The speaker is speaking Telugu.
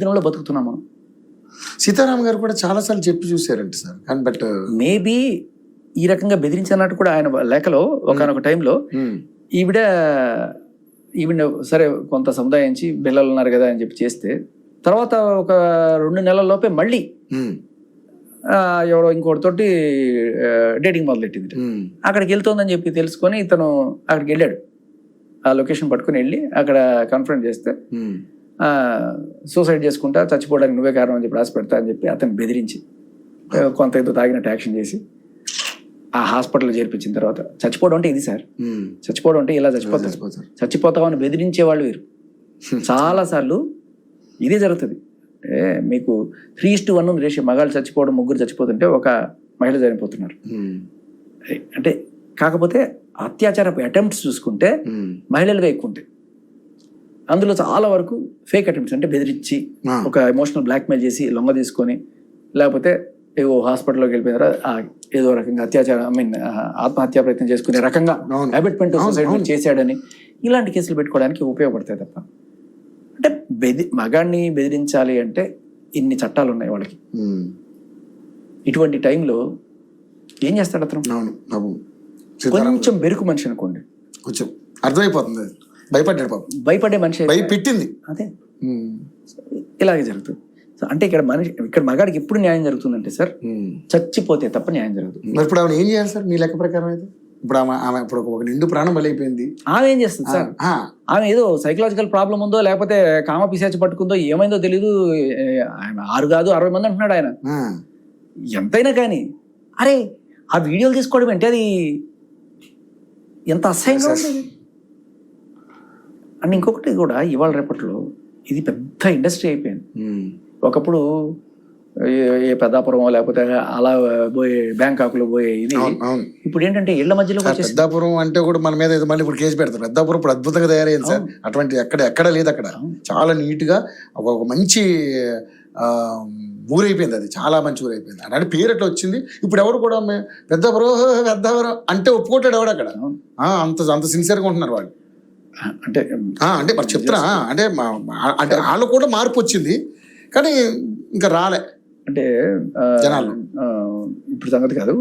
దినంలో బతుకుతున్నాం మనం. సీతారాం గారు కూడా చాలాసార్లు చెప్పి చూసారంట సార్. కానీ బట్ మేబీ ఈ రకంగా బెదిరించినట్టు కూడా ఆయన లేఖలో ఒకనొక టైంలో ఈవిడ సరే కొంత సముదాయించి పిల్లలు ఉన్నారు కదా అని చెప్పి చేస్తే తర్వాత ఒక 2 నెలల లోపే మళ్ళీ ఎవరో ఇంకోటితోటి డేటింగ్ మొదలెట్టింది. అక్కడికి వెళ్తోందని చెప్పి తెలుసుకొని ఇతను అక్కడికి వెళ్ళాడు. ఆ లొకేషన్ పట్టుకుని వెళ్ళి అక్కడ కన్ఫరెన్స్ చేస్తే సూసైడ్ చేసుకుంటా, చచ్చిపోవడానికి నువ్వే కారణం అని చెప్పి రాసి పెడతా అని చెప్పి అతను బెదిరించి కొంత ఏదో తాగినట్టు యాక్షన్ చేసి ఆ హాస్పిటల్లో చేర్పించిన తర్వాత చచ్చిపోవడం అంటే ఇది సార్. చచ్చిపోవడం అంటే ఇలా చచ్చిపోతామని బెదిరించే వాళ్ళు వీరు. చాలా సార్లు ఇదే జరుగుతుంది. మీకు 3:1 ఉంది రేషియో. మగాళ్ళు చచ్చిపోవడం, ముగ్గురు చచ్చిపోతుంటే ఒక మహిళ చనిపోతున్నారు. అంటే కాకపోతే అత్యాచారపు అటెంప్ట్స్ చూసుకుంటే మహిళలుగా ఎక్కువ ఉంటాయి. అందులో చాలా వరకు ఫేక్ అటెంప్ట్స్, అంటే బెదిరించి ఒక ఎమోషనల్ బ్లాక్మెయిల్ చేసి లొంగ తీసుకొని, లేకపోతే ఏవో హాస్పిటల్లోకి వెళ్ళిపోయిన తర్వాత ఏదో రకంగా ఆత్మహత్యా ప్రయత్నం చేసుకునే రకంగా అబెట్మెంట్ సూసైడ్ చేశాడని ఇలాంటి కేసులు పెట్టుకోవడానికి ఉపయోగపడతాయి తప్ప, అంటే మగాడిని బెదిరించాలి అంటే ఇన్ని చట్టాలు ఉన్నాయి వాళ్ళకి. ఇటువంటి టైంలో ఏం చేస్తాడు అతను? కొంచెం బెరుకు మనిషి అనుకోండి, కొంచెం అర్థమైపోతుంది, భయపడే మనిషి భయపెట్టింది అదే ఇలాగే జరుగుతుంది. అంటే ఇక్కడ మగాడికి ఎప్పుడు న్యాయం జరుగుతుందంటే సార్, చచ్చిపోతే తప్ప న్యాయం జరుగుతుంది. ఇప్పుడు ఆమె ఏం చేయాలి సార్ మీ లెక్క ప్రకారం అయితే? ఇప్పుడు ఆమె ఇప్పుడు ఒక నిండు ప్రాణం బలైపోయింది. ఆమె ఏం చేస్తుంది సార్? ఆమె ఏదో సైకలాజికల్ ప్రాబ్లం ఉందో, లేకపోతే కామ పిశాచి పట్టుకుందో, ఏమైందో తెలీదు. ఆయన 6 కాదు 60 మంది అంటున్నాడు ఆయన. ఎంతైనా కానీ అరే ఆ వీడియోలు తీసుకోవడం అంటే అది ఎంత అసహ్యంగా ఉంటుంది. అండ్ ఇంకొకటి కూడా ఇవాళ రేపట్లో ఇది పెద్ద ఇండస్ట్రీ అయిపోయింది. ఒకప్పుడు ఏ పెద్దాపురం లేకపోతే అలా పోయే బ్యాంకాకులు పోయే ఇది ఇప్పుడు ఏంటంటే ఇళ్ల మధ్యలో పెద్దాపురం అంటే కూడా మన మీద మళ్ళీ ఇప్పుడు కేసు పెడతారు. పెద్దాపురం ఇప్పుడు అద్భుతంగా తయారైంది సార్. అటువంటి ఎక్కడ లేదు. అక్కడ చాలా నీట్ గా ఒక మంచి ఊరైపోయింది. అది చాలా మంచి ఊరైపోయింది. అంటే పేరు ఎట్లా వచ్చింది. ఇప్పుడు ఎవరు కూడా పెద్దాపురం అంటే ఒప్పుకోటాడు ఎవడు అక్కడ. అంత సిన్సియర్ గా ఉంటున్నారు వాళ్ళు. అంటే మరి చెప్తున్నా, అంటే వాళ్ళు కూడా మార్పు వచ్చింది కానీ ఇంకా రాలే అంటే జనాలు. ఇప్పుడు సంగతి కాదు.